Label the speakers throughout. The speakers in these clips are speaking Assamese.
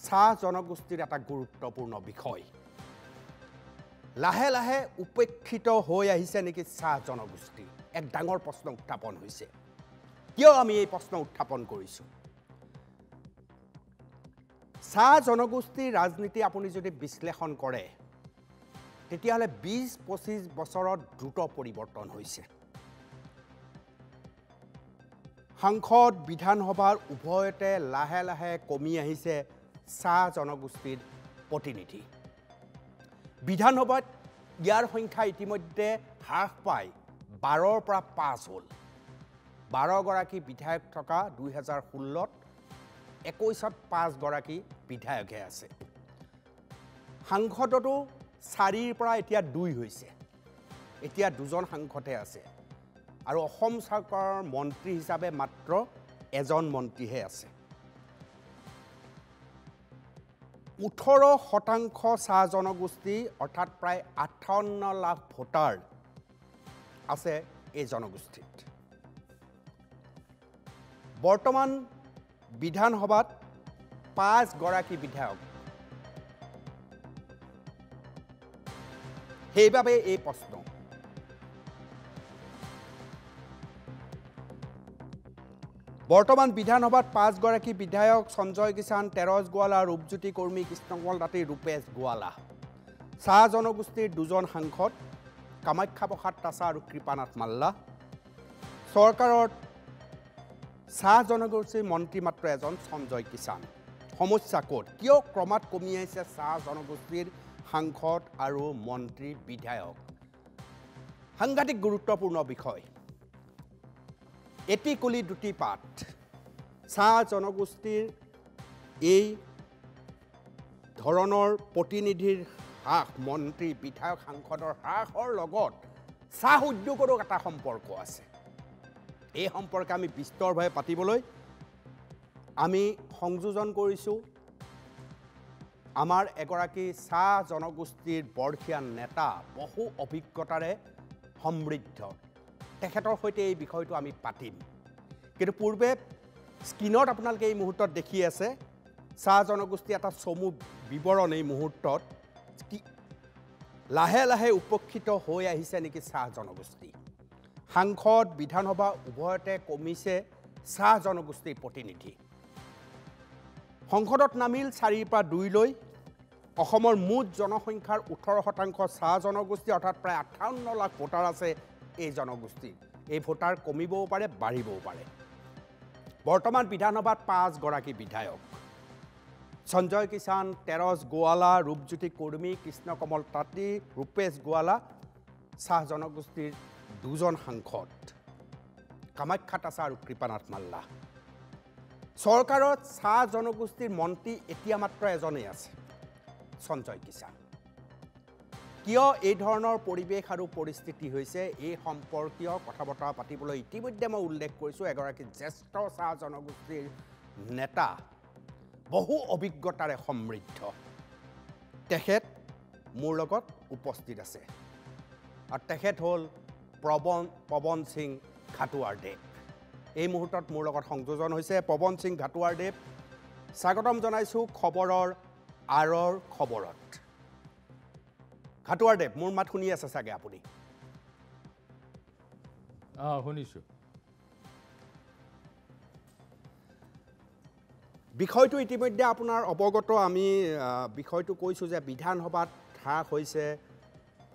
Speaker 1: চাহ জনগোষ্ঠীৰ এটা গুৰুত্বপূৰ্ণ বিষয় লাহে লাহে উপেক্ষিত হৈ আহিছে নেকি চাহ জনগোষ্ঠী এক ডাঙৰ প্ৰশ্ন উত্থাপন হৈছে কিয় আমি এই প্ৰশ্ন উত্থাপন কৰিছো চাহ জনগোষ্ঠীৰ ৰাজনীতি আপুনি যদি বিশ্লেষণ কৰে তেতিয়াহলে 20-25 বছৰত দ্ৰুত পৰিৱৰ্তন হৈছে সংসদ বিধানসভাৰ উভয়তে লাহে লাহে কমি আহিছে চাহ জনগোষ্ঠীৰ প্ৰতিনিধি বিধানসভাত ইয়াৰ সংখ্যা ইতিমধ্যে হ্ৰাস পায় 12ৰ পৰা 5 হ'ল 12 গৰাকী বিধায়ক থকা 2016ত 21ত 5 গৰাকী বিধায়কহে আছে সংসদতো 4ৰ পৰা এতিয়া 2 হৈছে এতিয়া দুজন সাংসদহে আছে আৰু অসম চৰকাৰৰ মন্ত্ৰী হিচাপে মাত্ৰ এজন মন্ত্ৰীহে আছে 18% চাহ জনগোষ্ঠী অৰ্থাৎ প্ৰায় 58 লাখ ভোটাৰ আছে এই জনগোষ্ঠীত বৰ্তমান বিধানসভাত 5 গৰাকী বিধায়ক সেইবাবে এই প্ৰশ্ন বৰ্তমান বিধানসভাত 5 গৰাকী বিধায়ক সঞ্জয় কিষাণ তেৰজ গোৱালা ৰূপজ্যোতি কৰ্মী কৃষ্ণকমল তাঁতী ৰূপেশ গোৱালা চাহ জনগোষ্ঠীৰ দুজন সাংসদ কামাখ্যা প্ৰসাদ তাছা আৰু কৃপানাথ মাল্লা চৰকাৰৰ চাহ জনগোষ্ঠীৰ মন্ত্ৰী মাত্ৰ এজন সঞ্জয় কিষাণ সমস্যা ক'ত কিয় ক্ৰমাৎ কমি আহিছে চাহ জনগোষ্ঠীৰ সাংসদ আৰু মন্ত্ৰী বিধায়ক সাংঘাতিক গুৰুত্বপূৰ্ণ বিষয় এটি কুলি দুটি পাত চাহ জনগোষ্ঠীৰ এই ধৰণৰ প্ৰতিনিধিৰ হ্ৰাস মন্ত্ৰী বিধায়ক সাংসদৰ হ্ৰাসৰ লগত চাহ উদ্যোগৰো এটা সম্পৰ্ক আছে এই সম্পৰ্কে আমি বিস্তৰভাৱে পাতিবলৈ আমি সংযোজন কৰিছোঁ আমাৰ এগৰাকী চাহ জনগোষ্ঠীৰ বৰ্ষীয়া নেতা বহু অভিজ্ঞতাৰে সমৃদ্ধ তেখেতৰ সৈতে এই বিষয়টো আমি পাতিম কিন্তু পূৰ্বে স্ক্ৰীনত আপোনালোকে এই মুহূৰ্তত দেখি আছে চাহ জনগোষ্ঠী এটা চমু বিৱৰণ এই মুহূৰ্তত লাহে লাহে উপেক্ষিত হৈ আহিছে নেকি চাহ জনগোষ্ঠী সাংসদ বিধানসভা উভয়তে কমিছে চাহ জনগোষ্ঠীৰ প্ৰতিনিধি সংসদত নামিল 4ৰ পৰা 2 লৈ অসমৰ মুঠ জনসংখ্যাৰ 18% চাহ জনগোষ্ঠী অৰ্থাৎ প্ৰায় 58 লাখ ভোটাৰ আছে এই জনগোষ্ঠী এই ভোটাৰ কমিবও পাৰে বাঢ়িবও পাৰে বৰ্তমান বিধানসভাত 5 গৰাকী বিধায়ক সঞ্জয় কিষাণ তেৰজ গোৱালা ৰূপজ্যোতি কৰ্মী কৃষ্ণকমল তাঁতী ৰূপেশ গোৱালা চাহ জনগোষ্ঠীৰ দুজন সাংসদ কামাখ্যা তাছা আৰু কৃপানাথ মাল্লা চৰকাৰত চাহ জনগোষ্ঠীৰ মন্ত্ৰী এতিয়া মাত্ৰ এজনেই আছে সঞ্জয় কিষাণ কিয় এই ধৰণৰ পৰিৱেশ আৰু পৰিস্থিতি হৈছে এই সম্পৰ্কীয় কথা বতৰা পাতিবলৈ ইতিমধ্যে মই উল্লেখ কৰিছোঁ এগৰাকী জ্যেষ্ঠ চাহ জনগোষ্ঠীৰ নেতা বহু অভিজ্ঞতাৰে সমৃদ্ধ তেখেত মোৰ লগত উপস্থিত আছে আৰু তেখেত হ'ল পৱন সিং ঘাটুৱাৰদেৱ এই মুহূৰ্তত মোৰ লগত সংযোজন হৈছে পৱন সিং ঘাটুৱাৰদেৱ স্বাগতম জনাইছোঁ খবৰৰ আৰৰ খবৰত ঘাটুৱাৰদেৱ মোৰ মাত শুনি আছে চাগে আপুনি
Speaker 2: শুনিছোঁ
Speaker 1: বিষয়টো ইতিমধ্যে আপোনাৰ অৱগত আমি বিষয়টো কৈছোঁ যে বিধানসভাত হ্ৰাস হৈছে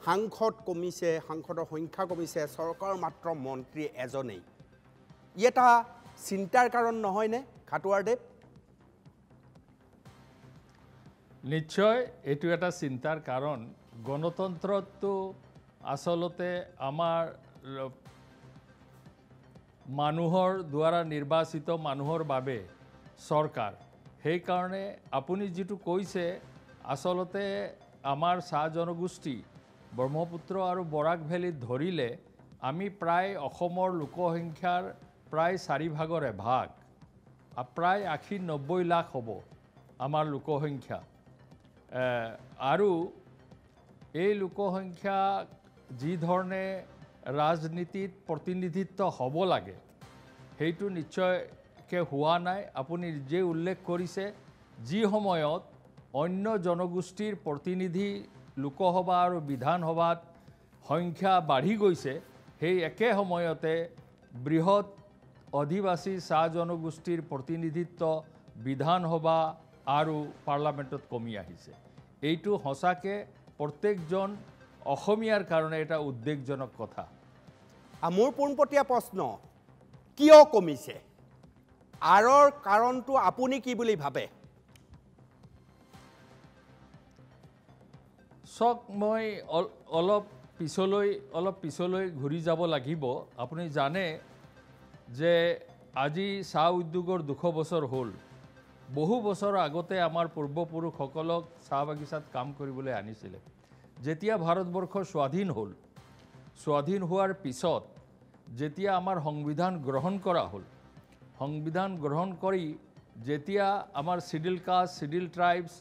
Speaker 1: সাংসদ কমিছে সাংসদৰ সংখ্যা কমিছে চৰকাৰৰ মাত্ৰ মন্ত্ৰী এজনেই ই এটা চিন্তাৰ কাৰণ নহয়নে ঘাটুৱাৰদেৱ
Speaker 2: নিশ্চয় এইটো এটা চিন্তাৰ কাৰণ গণতন্ত্ৰটো আচলতে আমাৰ মানুহৰ দ্বাৰা নিৰ্বাচিত মানুহৰ বাবে চৰকাৰ সেইকাৰণে আপুনি যিটো কৈছে আচলতে আমাৰ চাহ জনগোষ্ঠী ব্ৰহ্মপুত্ৰ আৰু বৰাক ভেলীত ধৰিলে আমি প্ৰায় অসমৰ লোকসংখ্যাৰ প্ৰায় 4 ভাগ প্ৰায় 80-90 লাখ হ'ব আমাৰ লোকসংখ্যা আৰু এই লোকসংখ্যা যি ধৰণে ৰাজনীতিত প্ৰতিনিধিত্ব হ'ব লাগে সেইটো নিশ্চয়কৈ হোৱা নাই আপুনি নিজে উল্লেখ কৰিছে যি সময়ত অন্য জনগোষ্ঠীৰ প্ৰতিনিধি লোকসভা আৰু বিধানসভাত সংখ্যা বাঢ়ি গৈছে, সেই একে সময়তে বৃহৎ অধিবাসী চাহ জনগোষ্ঠীৰ প্ৰতিনিধিত্ব বিধানসভা আৰু পাৰ্লামেণ্টত কমি আহিছে। এইটো সঁচাকৈ প্ৰত্যেকজন অসমীয়াৰ কাৰণে এটা উদ্বেগজনক কথা।
Speaker 1: মোৰ পোনপটীয়া প্ৰশ্ন, কিয় কমিছে? আঁৰৰ কাৰণটো আপুনি কি বুলি ভাবে?
Speaker 2: চাওক, মই অলপ পিছলৈ ঘূৰি যাব লাগিব। আপুনি জানে যে আজি চাহ উদ্যোগৰ 200 বছৰ হ'ল। বহু বছৰ আগতে আমাৰ পূৰ্বপুৰুষসকলক চাহ বাগিচাত কাম কৰিবলৈ আনিছিলে। যেতিয়া ভাৰতবৰ্ষ স্বাধীন হ'ল, স্বাধীন হোৱাৰ পিছত যেতিয়া আমাৰ সংবিধান গ্ৰহণ কৰা হ'ল, সংবিধান গ্ৰহণ কৰি যেতিয়া আমাৰ শিডিউল কাষ্ট, শিডিউল ট্ৰাইবছ,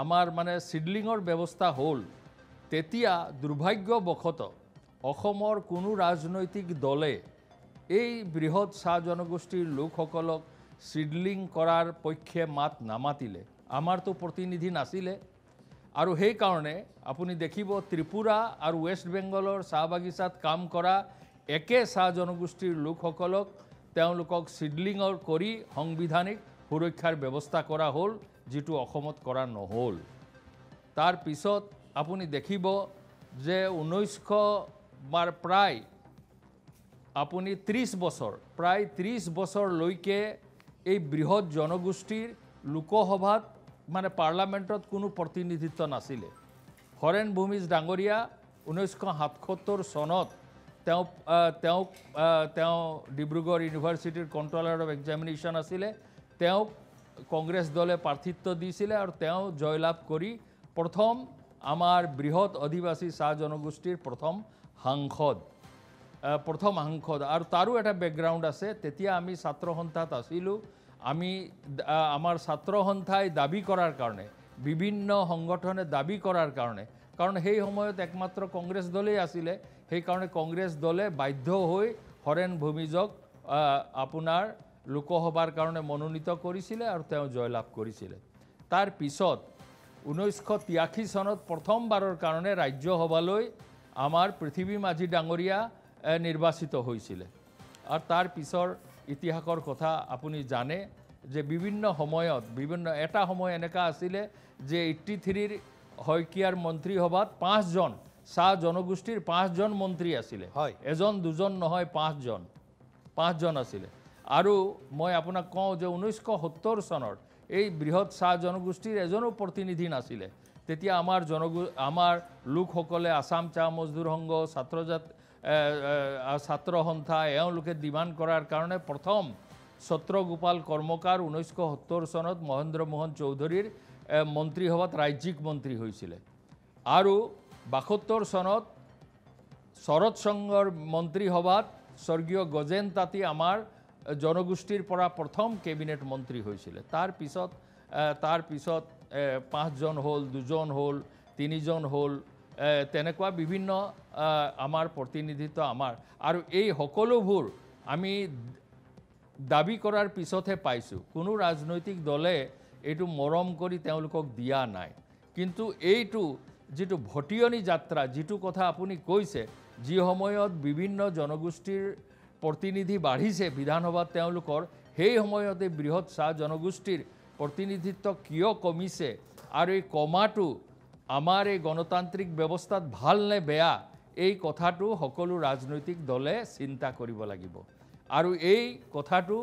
Speaker 2: আমাৰ মানে চিডলিঙৰ ব্যৱস্থা হ'ল, তেতিয়া দুৰ্ভাগ্যবশতঃ অসমৰ কোনো ৰাজনৈতিক দলে এই বৃহৎ চাহ জনগোষ্ঠীৰ লোকসকলক চিডলিং কৰাৰ পক্ষে মাত নামাতিলে। আমাৰতো প্ৰতিনিধি নাছিলে। আৰু সেইকাৰণে আপুনি দেখিব ত্ৰিপুৰা আৰু ৱেষ্ট বেংগলৰ চাহ বাগিচাত কাম কৰা একে চাহ জনগোষ্ঠীৰ লোকসকলক তেওঁলোকক চিডলিঙৰ কৰি সাংবিধানিক সুৰক্ষাৰ ব্যৱস্থা কৰা হ'ল, যিটো অসমত কৰা নহ'ল। তাৰ পিছত আপুনি দেখিব যে 1900 প্ৰায় আপুনি 30 বছৰ, প্ৰায় 30 বছৰলৈকে এই বৃহৎ জনগোষ্ঠীৰ লোকসভাত মানে পাৰ্লামেণ্টত কোনো প্ৰতিনিধিত্ব নাছিলে। হৰেণ ভূমিজ ডাঙৰীয়া 1977 চনত তেওঁ ডিব্ৰুগড় ইউনিভাৰ্চিটিৰ কণ্ট্ৰলাৰ অফ এক্সামিনেশ্যন আছিলে। তেওঁক কংগ্ৰেছ দলে প্ৰাৰ্থিত্ব দিছিলে আৰু তেওঁ জয়লাভ কৰি প্ৰথম আমাৰ বৃহৎ অধিবাসী চাহ জনগোষ্ঠীৰ প্ৰথম সাংসদ। আৰু তাৰো এটা বেকগ্ৰাউণ্ড আছে। তেতিয়া আমি ছাত্ৰ সন্থাত আছিলোঁ। আমি আমাৰ ছাত্ৰ সন্থাই দাবী কৰাৰ কাৰণে, বিভিন্ন সংগঠনে দাবী কৰাৰ কাৰণে, কাৰণ সেই সময়ত একমাত্ৰ কংগ্ৰেছ দলেই আছিলে, সেইকাৰণে কংগ্ৰেছ দলে বাধ্য হৈ হৰেণ ভূমিজক আপোনাৰ লোকসভাৰ কাৰণে মনোনীত কৰিছিলে আৰু তেওঁ জয়লাভ কৰিছিলে। তাৰ পিছত 1983 চনত প্ৰথমবাৰৰ কাৰণে ৰাজ্যসভালৈ আমাৰ পৃথিৱী মাঝি ডাঙৰীয়া নিৰ্বাচিত হৈছিলে। আৰু তাৰ পিছৰ ইতিহাসৰ কথা আপুনি জানে যে বিভিন্ন সময়ত এটা সময় এনেকুৱা আছিলে যে 83ৰ শইকীয়াৰ মন্ত্ৰীসভাত 5জন চাহ জনগোষ্ঠীৰ 5জন মন্ত্ৰী আছিলে। এজন দুজন নহয়, 5জন আছিলে। আৰু মই আপোনাক কওঁ যে 1970 চনৰ এই বৃহৎ চাহ জনগোষ্ঠীৰ এজনো প্ৰতিনিধি নাছিলে। তেতিয়া আমাৰ লোকসকলে আসাম চাহ মজদুৰ সংঘ, ছাত্ৰ সন্থা এওঁলোকে ডিমাণ্ড কৰাৰ কাৰণে প্ৰথম ছত্ৰগোপাল কৰ্মকাৰ 1970 চনত মহেন্দ্ৰ মোহন চৌধুৰীৰ মন্ত্ৰীসভাত ৰাজ্যিক মন্ত্ৰী হৈছিলে। আৰু 72 চনত শৰৎ সংঘৰ মন্ত্ৰীসভাত স্বৰ্গীয় গজেন তাঁতী আমাৰ জনগোষ্ঠীৰ পৰা প্ৰথম কেবিনেট মন্ত্ৰী হৈছিলে। তাৰ পিছত 5জন হ'ল, 2জন হ'ল, 3জন হ'ল, তেনেকুৱা বিভিন্ন আমাৰ প্ৰতিনিধিত্ব আমাৰ। আৰু এই সকলোবোৰ আমি দাবী কৰাৰ পিছতহে পাইছোঁ। কোনো ৰাজনৈতিক দলে এইটো মৰম কৰি তেওঁলোকক দিয়া নাই। কিন্তু এইটো যিটো ভটিয়নি যাত্ৰা, যিটো কথা আপুনি কৈছে, যি সময়ত বিভিন্ন জনগোষ্ঠীৰ প্ৰতিনিধি বাঢ়িছে বিধানসভাত তেওঁলোকৰ, সেই সময়তে বৃহৎ চাহ জনগোষ্ঠীৰ প্ৰতিনিধিত্ব কিয় কমিছে আৰু এই কমাটো আমাৰ এই গণতান্ত্ৰিক ব্যৱস্থাত ভাল নে বেয়া, এই কথাটো সকলো ৰাজনৈতিক দলে চিন্তা কৰিব লাগিব। আৰু এই কথাটো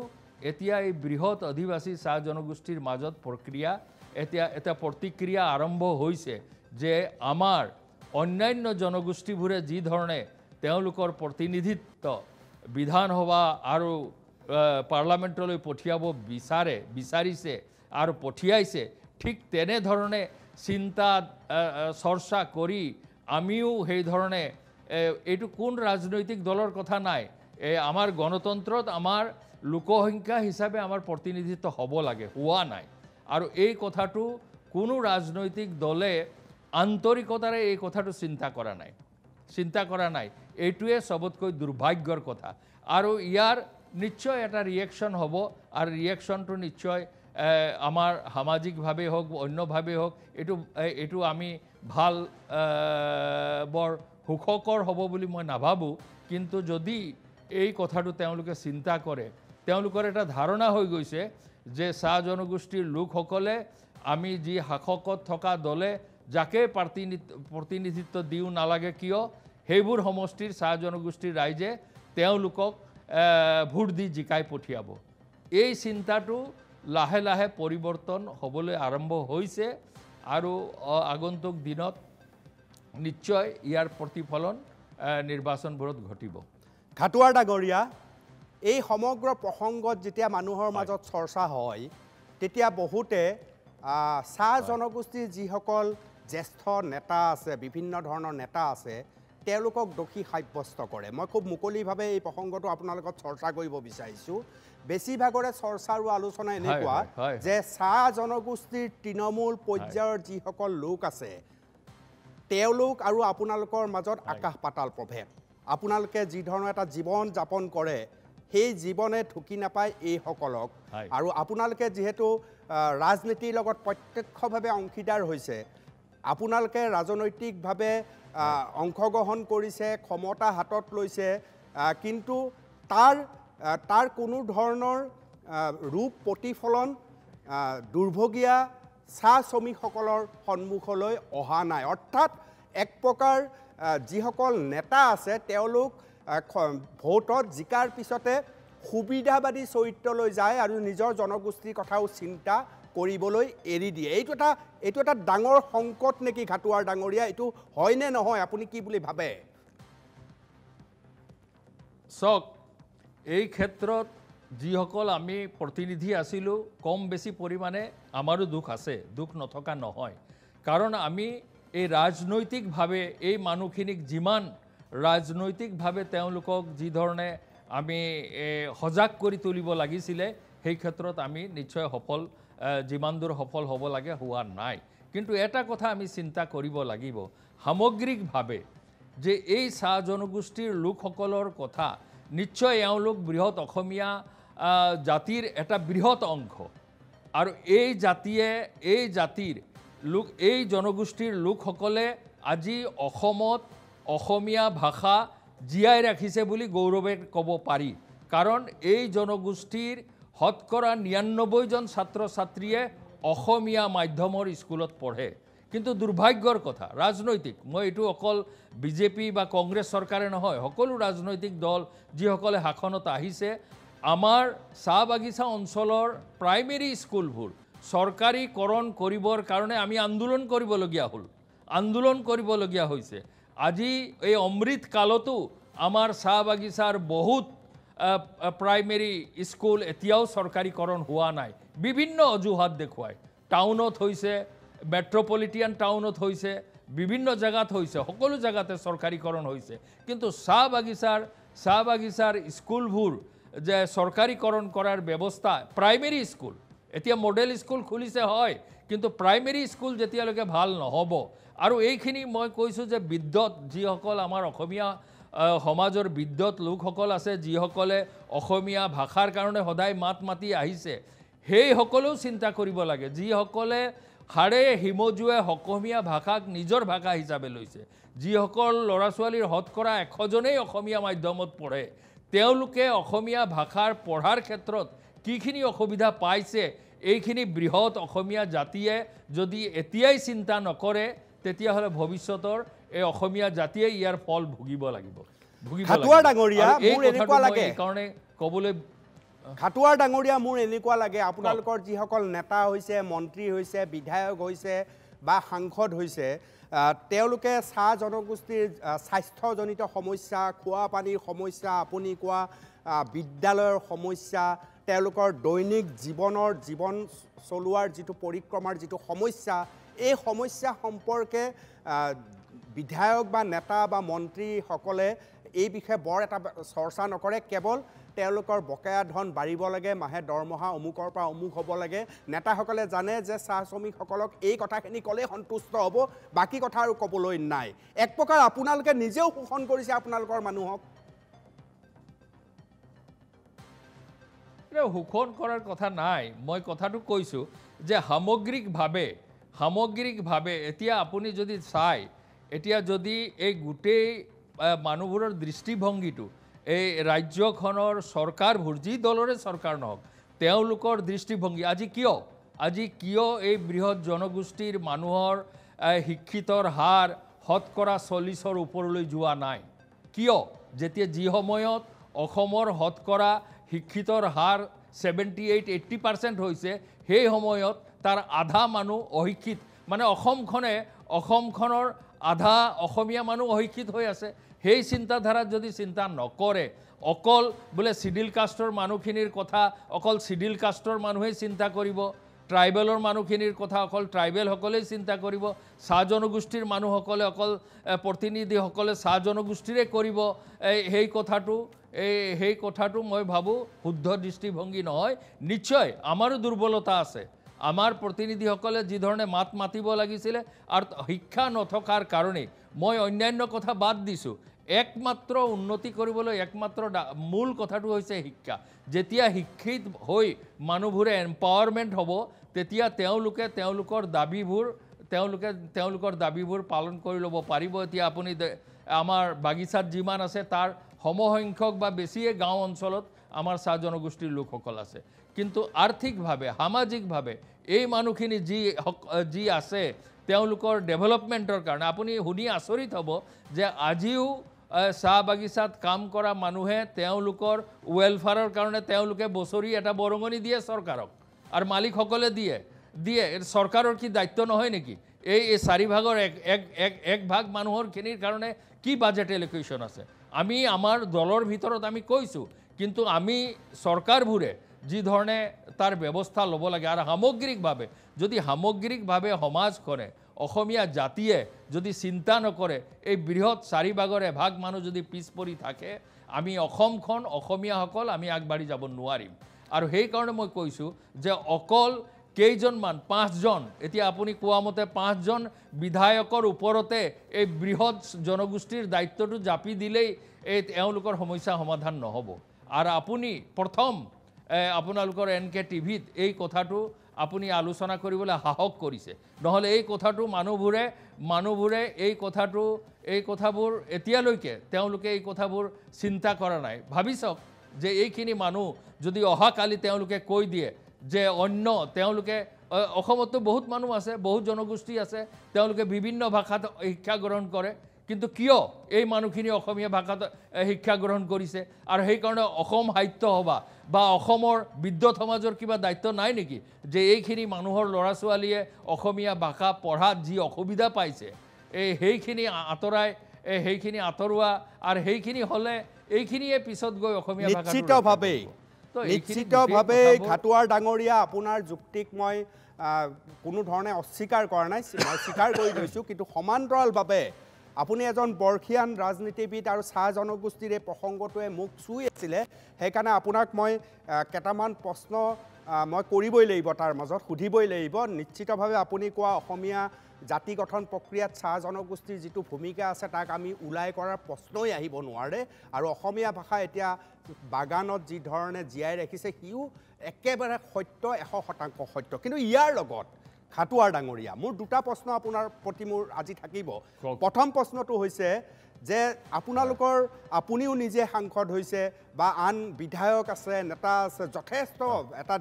Speaker 2: এতিয়া এই বৃহৎ অধিবাসী চাহ জনগোষ্ঠীৰ মাজত এটা প্ৰতিক্ৰিয়া আৰম্ভ হৈছে যে আমাৰ অন্যান্য জনগোষ্ঠীবোৰে যি ধৰণে তেওঁলোকৰ প্ৰতিনিধিত্ব বিধানসভা আৰু পাৰ্লামেণ্টলৈ পঠিয়াব বিচাৰিছে আৰু পঠিয়াইছে, ঠিক তেনেধৰণে চিন্তা চৰ্চা কৰি আমিও সেই ধৰণে, এইটো কোন ৰাজনৈতিক দলৰ কথা নাই, আমাৰ গণতন্ত্ৰত আমাৰ লোকসংখ্যা হিচাপে আমাৰ প্ৰতিনিধিত্ব হ'ব লাগে, হোৱা নাই। আৰু এই কথাটো কোনো ৰাজনৈতিক দলে আন্তৰিকতাৰে এই কথাটো চিন্তা কৰা নাই। এইটোৱে সবতকৈ দুৰ্ভাগ্যৰ কথা। আৰু ইয়াৰ নিশ্চয় এটা ৰিয়েকশ্যন হ'ব, আৰু ৰিয়েকশ্যনটো নিশ্চয় আমাৰ সামাজিকভাৱে হওক অন্যভাৱে হওক এইটো আমি ভাল বৰ সুখকৰ হ'ব বুলি মই নাভাবোঁ কিন্তু যদি এই কথাটো তেওঁলোকে চিন্তা কৰে তেওঁলোকৰ এটা ধাৰণা হৈ গৈছে যে চাহ জনগোষ্ঠীৰ লোকসকলে আমি যি শাসকত থকা দলে যাকে প্ৰতিনিধিত্ব দিও নালাগে কিয় সেইবোৰ সমষ্টিৰ চাহ জনগোষ্ঠীৰ ৰাইজে তেওঁলোকক ভোট দি জিকাই পঠিয়াব এই চিন্তাটো লাহে লাহে পৰিৱৰ্তন হ'বলৈ আৰম্ভ হৈছে আৰু আগন্তুক দিনত নিশ্চয় ইয়াৰ প্ৰতিফলন নিৰ্বাচনবোৰত ঘটিব
Speaker 1: খাটুৱাৰ ডাঙৰীয়া এই সমগ্ৰ প্ৰসংগত যেতিয়া মানুহৰ মাজত চৰ্চা হয় তেতিয়া বহুতে চাহ জনগোষ্ঠীৰ যিসকল জ্যেষ্ঠ নেতা আছে বিভিন্ন ধৰণৰ নেতা আছে তেওঁলোকক দোষী সাব্যস্ত কৰে মই খুব মুকলিভাৱে এই প্ৰসংগটো আপোনাৰ লগত চৰ্চা কৰিব বিচাৰিছোঁ বেছিভাগৰে চৰ্চা আৰু আলোচনা এনেকুৱা যে চাহ জনগোষ্ঠীৰ তৃণমূল পৰ্যায়ৰ যিসকল লোক আছে তেওঁলোক আৰু আপোনালোকৰ মাজত আকাশ পাতাল প্ৰভেদ আপোনালোকে যি ধৰণৰ এটা জীৱন যাপন কৰে সেই জীৱনে ঢুকি নাপায় এইসকলক আৰু আপোনালোকে যিহেতু ৰাজনীতিৰ লগত প্ৰত্যক্ষভাৱে অংশীদাৰ হৈছে আপোনালোকে ৰাজনৈতিকভাৱে অংশগ্ৰহণ কৰিছে ক্ষমতা হাতত লৈছে কিন্তু তাৰ কোনো ধৰণৰ ৰূপ প্ৰতিফলন দুৰ্ভগীয়া চাহ শ্ৰমিকসকলৰ সন্মুখলৈ অহা নাই অৰ্থাৎ এক প্ৰকাৰ যিসকল নেতা আছে তেওঁলোক ভোটত জিকাৰ পিছতে সুবিধাবাদী চৰিত্ৰলৈ যায় আৰু নিজৰ জনগোষ্ঠীৰ কথাও চিন্তা কৰিবলৈ এৰি দিয়ে এইটো এটা ডাঙৰ সংকট নেকি খাটুৱাৰ ডাঙৰীয়া এইটো হয়নে নহয় আপুনি কি বুলি ভাবে
Speaker 2: চক এই ক্ষেত্ৰত যিসকল আমি প্ৰতিনিধি আছিলোঁ কম বেছি পৰিমাণে আমাৰো দুখ আছে দুখ নথকা নহয় কাৰণ আমি এই ৰাজনৈতিকভাৱে এই মানুহখিনিক যিমান ৰাজনৈতিকভাৱে তেওঁলোকক যি ধৰণে আমি সজাগ কৰি তুলিব লাগিছিলে সেই ক্ষেত্ৰত আমি নিশ্চয় সফল যিমান দূৰ সফল হ'ব লাগে হোৱা নাই কিন্তু এটা কথা আমি চিন্তা কৰিব লাগিব সামগ্ৰিকভাৱে যে এই চাহ জনগোষ্ঠীৰ লোকসকলৰ কথা নিশ্চয় এওঁলোক বৃহৎ অসমীয়া জাতিৰ এটা বৃহৎ অংশ আৰু এই জাতিৰ লোক এই জনগোষ্ঠীৰ লোকসকলে আজি অসমত অসমীয়া ভাষা জীয়াই ৰাখিছে বুলি গৌৰৱে ক'ব পাৰি কাৰণ এই জনগোষ্ঠীৰ শতকৰা ৯৯ জন ছাত্ৰ ছাত্ৰীয়ে অসমীয়া মাধ্যমৰ স্কুলত পঢ়ে কিন্তু দুৰ্ভাগ্যৰ কথা ৰাজনৈতিক মই এইটো অকল বিজেপি বা কংগ্ৰেছ চৰকাৰে নহয় সকলো ৰাজনৈতিক দল যিসকলে শাসনত আহিছে আমাৰ চাহ বাগিচা অঞ্চলৰ প্ৰাইমেৰী স্কুলবোৰ চৰকাৰীকৰণ কৰিবৰ কাৰণে আমি আন্দোলন কৰিবলগীয়া হৈছে আজি এই অমৃত কালতো আমাৰ চাহ বাগিচাৰ বহুত প্ৰাইমেৰী স্কুল এতিয়াও চৰকাৰীকৰণ হোৱা নাই বিভিন্ন অজুহাত দেখুৱায় টাউনত হৈছে মেট্ৰপলিটিয়ান টাউনত হৈছে বিভিন্ন জায়গাত হৈছে সকলো জায়গাতে চৰকাৰীকৰণ হৈছে কিন্তু চাহ বাগিচাৰ স্কুলবোৰ যে চৰকাৰীকৰণ কৰাৰ ব্যৱস্থা প্ৰাইমেৰী স্কুল এতিয়া মডেল স্কুল খুলিছে হয় কিন্তু প্ৰাইমেৰী স্কুল যেতিয়ালৈকে ভাল নহ'ব আৰু এইখিনি মই কৈছোঁ যে বিদ্যত যিসকল আমাৰ অসমীয়া সমাজৰ বিদ্যত লোকসকল আছে যিসকলে অসমীয়া ভাষাৰ কাৰণে সদায় মাত মাতি আহিছে সেইসকলেও চিন্তা কৰিব লাগে যিসকলে হাড়ে হিমজুৱে অসমীয়া ভাষাক নিজৰ ভাষা হিচাপে লৈছে যিসকল ল'ৰা ছোৱালীৰ শতকৰা 100 জনেই অসমীয়া মাধ্যমত পঢ়ে তেওঁলোকে অসমীয়া ভাষাৰ পঢ়াৰ ক্ষেত্ৰত কিখিনি অসুবিধা পাইছে এইখিনি বৃহৎ অসমীয়া জাতিয়ে যদি এতিয়াই চিন্তা নকৰে তেতিয়াহ'লে ভৱিষ্যতৰ এই অসমীয়া জাতিয়ে ইয়াৰ ফল ভুগিব লাগিব
Speaker 1: খাটুৱাৰ ডাঙৰীয়া মোৰ এনেকুৱা লাগে
Speaker 2: কাৰণে ক'বলৈ
Speaker 1: খাটুৱাৰ ডাঙৰীয়া মোৰ এনেকুৱা লাগে আপোনালোকৰ যিসকল নেতা হৈছে মন্ত্ৰী হৈছে বিধায়ক হৈছে বা সাংসদ হৈছে তেওঁলোকে চাহ জনগোষ্ঠীৰ স্বাস্থ্যজনিত সমস্যা খোৱা পানীৰ সমস্যা আপুনি কোৱা বিদ্যালয়ৰ সমস্যা তেওঁলোকৰ দৈনিক জীৱন চলোৱাৰ যিটো পৰিক্ৰমাৰ যিটো সমস্যা এই সমস্যা সম্পৰ্কে বিধায়ক বা নেতা বা মন্ত্ৰীসকলে এই বিষয়ে বৰ এটা চৰ্চা নকৰে কেৱল তেওঁলোকৰ বকেয়া ধন বাঢ়িব লাগে মাহে দৰমহা অমুকৰ পৰা অমুক হ'ব লাগে নেতাসকলে জানে যে চাহ শ্ৰমিকসকলক এই কথাখিনি ক'লে সন্তুষ্ট হ'ব বাকী কথা আৰু ক'বলৈ নাই এক প্ৰকাৰ আপোনালোকে নিজেও শোষণ কৰিছে আপোনালোকৰ মানুহক
Speaker 2: শোষণ কৰাৰ কথা নাই মই কথাটো কৈছোঁ যে সামগ্ৰিকভাৱে এতিয়া আপুনি যদি চাই এতিয়া যদি এই গোটেই মানুহবোৰৰ দৃষ্টিভংগীটো এই ৰাজ্যখনৰ চৰকাৰবোৰ যি দলৰে চৰকাৰ নহওক তেওঁলোকৰ দৃষ্টিভংগী আজি কিয় এই বৃহৎ জনগোষ্ঠীৰ মানুহৰ শিক্ষিতৰ হাৰ শতকৰা 40ৰ ওপৰলৈ যোৱা নাই কিয় যেতিয়া যি সময়ত অসমৰ শতকৰা শিক্ষিতৰ হাৰ 78-80% হৈছে সেই সময়ত তাৰ আধা মানুহ অশিক্ষিত মানে অসমখনৰ আধা অসমীয়া মানুহ অশিক্ষিত হৈ আছে সেই চিন্তাধাৰাত যদি চিন্তা নকৰে অকল বোলে শিডিউল কাষ্টৰ মানুহখিনিৰ কথা অকল শিডিউল কাষ্টৰ মানুহে চিন্তা কৰিব ট্ৰাইবেলৰ মানুহখিনিৰ কথা অকল ট্ৰাইবেলসকলেই চিন্তা কৰিব চাহ জনগোষ্ঠীৰ মানুহসকলে অকল প্ৰতিনিধিসকলে চাহ জনগোষ্ঠীৰে কৰিব সেই কথাটো মই ভাবোঁ শুদ্ধ দৃষ্টিভংগী নহয় নিশ্চয় আমাৰো দুৰ্বলতা আছে আমাৰ প্ৰতিনিধিসকলে যি ধৰণে মাত মাতিব লাগিছিলে আৰু শিক্ষা নথকাৰ কাৰণে মই অন্যান্য কথা বাদ দিছোঁ একমাত্ৰ উন্নতি কৰিবলৈ একমাত্ৰ মূল কথাটো হৈছে শিক্ষা যেতিয়া শিক্ষিত হৈ মানুহবোৰে এম্পাৱাৰমেণ্ট হ'ব তেতিয়া তেওঁলোকৰ দাবীবোৰ পালন কৰি ল'ব পাৰিব এতিয়া আপুনি আমাৰ বাগিচাত যিমান আছে তাৰ সমসংখ্যক বা বেছিয়ে গাঁও অঞ্চলত আমাৰ চাহ জনগোষ্ঠীৰ লোকসকল আছে কিন্তু আৰ্থিকভাৱে সামাজিকভাৱে এই মানুহখিনি যি আছে তেওঁলোকৰ ডেভেলপমেণ্টৰ কাৰণে আপুনি শুনি আচৰিত হ'ব যে আজিও চাহ বাগিচাত কাম কৰা মানুহে তেওঁলোকৰ ৱেলফেয়াৰৰ কাৰণে তেওঁলোকে বছৰি এটা বৰঙণি দিয়ে চৰকাৰক আৰু মালিকসকলে দিয়ে চৰকাৰৰ কি দায়িত্ব নহয় নেকি এই 4 ভাগৰ এক ভাগ মানুহৰ খিনিৰ কাৰণে কি বাজেট এলোকেশ্যন আছে আমি আমাৰ দলৰ ভিতৰত আমি কৈছোঁ কিন্তু আমি চৰকাৰবোৰে যি ধৰণে তাৰ ব্যৱস্থা ল'ব লাগে আৰু সামগ্ৰিকভাৱে সমাজখনে অসমীয়া জাতিয়ে যদি চিন্তা নকৰে এই বৃহৎ 4 ভাগৰ এভাগ মানুহ যদি পিছ পৰি থাকে আমি অসমীয়াসকল আমি আগবাঢ়ি যাব নোৱাৰিম আৰু সেইকাৰণে মই কৈছোঁ যে অকল কেইজনমান 5জন এতিয়া আপুনি কোৱা মতে 5জন বিধায়কৰ ওপৰতে এই বৃহৎ জনগোষ্ঠীৰ দায়িত্বটো জাপি দিলেই এই তেওঁলোকৰ সমস্যা সমাধান নহ'ব আৰু আপুনি প্ৰথম আপোনালোকৰ NK টিভিত এই কথাটো আপুনি আলোচনা কৰিবলৈ সাহস কৰিছে নহলে এই কথাটো মানুহবোৰে এই কথাবোৰ এতিয়ালৈকে তেওঁলোকে এই কথাবোৰ চিন্তা কৰা নাই ভাবিছক যে এইখিনি মানুহ যদি অহাকালি তেওঁলোকে কৈ দিয়ে যে অন্য তেওঁলোকে অসমতো বহুত মানুহ আছে বহুত জনগোষ্ঠী আছে তেওঁলোকে বিভিন্ন ভাষাত শিক্ষা গ্ৰহণ কৰে কিন্তু কিয় এই মানুহখিনি অসমীয়া ভাষাত শিক্ষা গ্ৰহণ কৰিছে আৰু সেই কাৰণে অসম সাহিত্য সভা বা অসমৰ বিদ্যুৎ সমাজৰ কিবা দায়িত্ব নাই নেকি যে এইখিনি মানুহৰ ল'ৰা ছোৱালীয়ে অসমীয়া ভাষা পঢ়াত যি অসুবিধা পাইছে সেইখিনি আঁতৰোৱা আৰু সেইখিনি হ'লে এইখিনিয়ে পিছত গৈ অসমীয়া ভাষা
Speaker 1: নিশ্চিতভাৱে ঘাটুৱাৰ ডাঙৰীয়া আপোনাৰ যুক্তিক মই কোনো ধৰণে অস্বীকাৰ কৰা নাই মই স্বীকাৰ কৰি লৈছোঁ কিন্তু সমান্তৰালভাৱে আপুনি এজন বৰ্ষীয়ান ৰাজনীতিবিদ আৰু চাহ জনগোষ্ঠীৰ এই প্ৰসংগটোৱে মোক চুই আছিলে সেইকাৰণে আপোনাক মই কেইটামান প্ৰশ্ন মই কৰিবই লাগিব তাৰ মাজত সুধিবই লাগিব নিশ্চিতভাৱে আপুনি কোৱা অসমীয়া জাতি গঠন প্ৰক্ৰিয়াত চাহ জনগোষ্ঠীৰ যিটো ভূমিকা আছে তাক আমি উলাই কৰাৰ প্ৰশ্নই আহিব নোৱাৰে আৰু অসমীয়া ভাষা এতিয়া বাগানত যি ধৰণে জীয়াই ৰাখিছে সিও একেবাৰে সত্য 100% সত্য কিন্তু ইয়াৰ লগত ঘাটুৱাৰ ডাঙৰীয়া মোৰ দুটা প্ৰশ্ন আপোনাৰ প্ৰতি মোৰ আজি থাকিব প্ৰথম প্ৰশ্নটো হৈছে যে আপুনিও নিজে সাংসদ হৈছে বা আন বিধায়ক আছে নেতা আছে যথেষ্ট এটা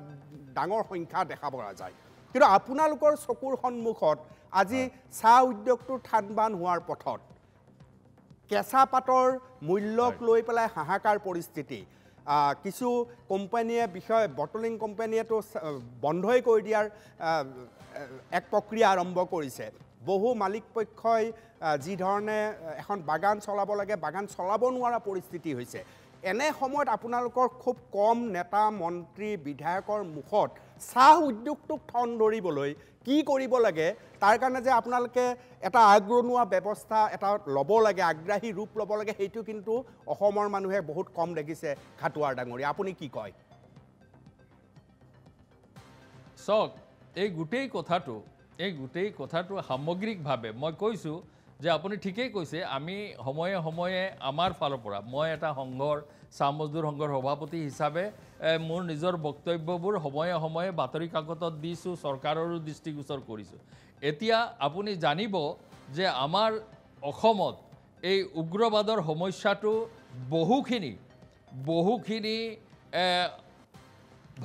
Speaker 1: ডাঙৰ সংখ্যা দেখা পোৱা যায় কিন্তু আপোনালোকৰ চকুৰ সন্মুখত আজি চাহ উদ্যোগটোৰ থানবান হোৱাৰ পথত কেঁচা পাতৰ মূল্যক লৈ পেলাই হাহাকাৰ পৰিস্থিতি কিছু কোম্পানীয়ে বটলিং কোম্পানীয়েতো বন্ধই কৰি দিয়াৰ এক প্ৰক্ৰিয়া আৰম্ভ কৰিছে বহু মালিক পক্ষই যি ধৰণে এখন বাগান চলাব লাগে বাগান চলাব নোৱাৰা পৰিস্থিতি হৈছে এনে সময়ত আপোনালোকৰ খুব কম নেতা মন্ত্ৰী বিধায়কৰ মুখত চাহ উদ্যোগটোক ঠন ধৰিবলৈ কি কৰিব লাগে তাৰ কাৰণে যে আপোনালোকে এটা আগৰণুৱা ব্যৱস্থা এটা ল'ব লাগে আগ্ৰাহী ৰূপ ল'ব লাগে সেইটো কিন্তু অসমৰ মানুহে বহুত কম দেখিছে ঘাটুৱাৰ ডাঙৰীয়া আপুনি কি কয়
Speaker 2: চক এই গোটেই কথাটো সামগ্ৰিকভাৱে মই কৈছোঁ যে আপুনি ঠিকেই কৈছে আমি সময়ে সময়ে আমাৰ ফালৰ পৰা মই এটা সংঘৰ চাহ মজদুৰ সংঘৰ সভাপতি হিচাপে মোৰ নিজৰ বক্তব্যবোৰ সময়ে সময়ে বাতৰি কাকতত দিছোঁ চৰকাৰৰো দৃষ্টিগোচৰ কৰিছোঁ এতিয়া আপুনি জানিব যে আমাৰ অসমত এই উগ্ৰবাদৰ সমস্যাটো বহুখিনি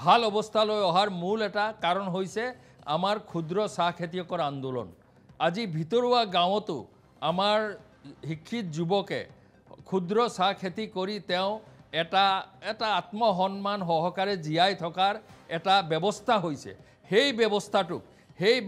Speaker 2: ভাল অৱস্থালৈ অহাৰ মূল এটা কাৰণ হৈছে আমাৰ ক্ষুদ্ৰ চাহ খেতিয়কৰ আন্দোলন আজি ভিতৰুৱা গাঁৱতো আমাৰ শিক্ষিত যুৱকে ক্ষুদ্ৰ চাহ খেতি কৰি তেওঁ এটা আত্মসন্মান সহকাৰে জীয়াই থকাৰ এটা ব্যৱস্থা হৈছে সেই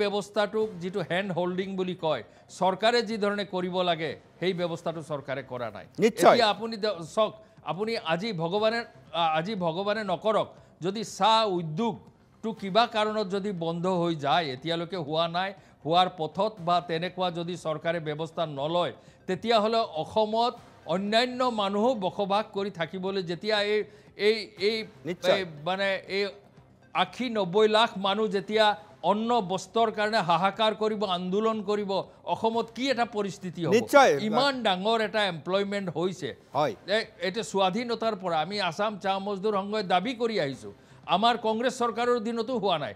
Speaker 2: ব্যৱস্থাটোক যিটো হেণ্ড হোল্ডিং বুলি কয় চৰকাৰে যি ধৰণে কৰিব লাগে সেই ব্যৱস্থাটো চৰকাৰে কৰা নাই এতিয়া আপুনি চাওক আপুনি আজি ভগৱানে নকৰক যদি চাহ উদ্যোগটো কিবা কাৰণত যদি বন্ধ হৈ যায় এতিয়ালৈকে হোৱা নাই হোৱাৰ পথত বা তেনেকুৱা যদি চৰকাৰে ব্যৱস্থা নলয় তেতিয়াহ'লে অসমত অন্যান্য মানুহো বসবাস কৰি থাকিবলৈ যেতিয়া এই মানে এই 80-90 লাখ মানুহ যেতিয়া অন্ন বস্ত্ৰৰ কাৰণে হাহাকাৰ কৰিব আন্দোলন কৰিব অসমত কি এটা পৰিস্থিতি হ'ব ইমান ডাঙৰ এটা এমপ্লয়মেণ্ট হৈছে এটা স্বাধীনতাৰ পৰা আমি আসাম চাহ মজদুৰ সংঘই দাবী কৰি আহিছোঁ আমাৰ কংগ্ৰেছ চৰকাৰৰ দিনতো হোৱা নাই